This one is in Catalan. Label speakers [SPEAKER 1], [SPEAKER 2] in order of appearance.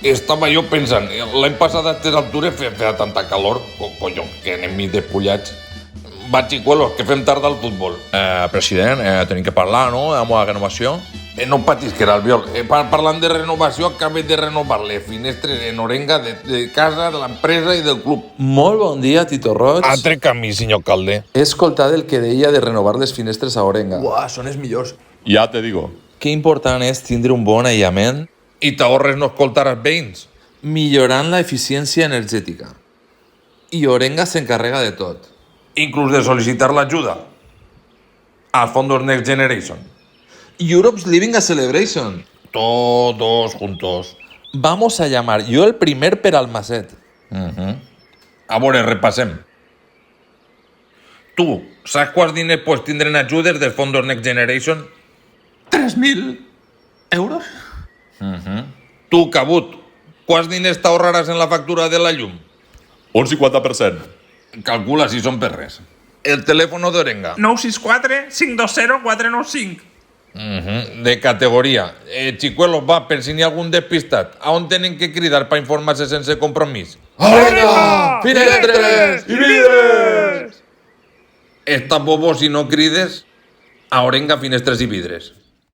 [SPEAKER 1] Estava jo pensant, l'any passat a aquestes altures feia tanta calor, collons, que anem mig despullats. Va, xicuelos, que fem tard al futbol.
[SPEAKER 2] President, tenim que parlar, no?, amb la renovació.
[SPEAKER 1] No patis, que era Albiol. Parlant de renovació, acabé de renovar les finestres en Orenga de casa, de l'empresa i del club.
[SPEAKER 3] Molt bon dia, Tito Roig.
[SPEAKER 1] Altre camí, senyor alcalde.
[SPEAKER 3] He escoltat el que deia de renovar les finestres a Orenga.
[SPEAKER 2] Uah, són els millors.
[SPEAKER 4] Ja te digo.
[SPEAKER 3] Que important és tindre un bon aïllament,
[SPEAKER 1] I t'ahorres no escoltar els veïns.
[SPEAKER 3] millorant la eficiència energètica. I Orenga s'encarrega de tot.
[SPEAKER 1] Inclús de sol·licitar l'ajuda als fondos Next Generation.
[SPEAKER 3] Europe's Living a Celebration.
[SPEAKER 1] Todos juntos.
[SPEAKER 3] Vamos a llamar yo el primer per al Maset.
[SPEAKER 1] A veure, repassem. Tu, saps quants diners pots tindre en ajudes dels fondos Next Generation?
[SPEAKER 3] 3.000 euros?
[SPEAKER 1] Tu, Cabut, quants diners t'ahorraràs en la factura de la llum?
[SPEAKER 4] Un 50%.
[SPEAKER 1] Calcula si són per res. El telèfon d'Orenga.
[SPEAKER 5] 964 520 495.
[SPEAKER 1] De categoria. Xicuelos, va, per si n'hi ha algun despistat. A on tenen que cridar per informar-se sense compromís?
[SPEAKER 3] Orenga! Finestres i vidres!
[SPEAKER 1] Està bobo si no crides a Orenga Finestres i Vidres.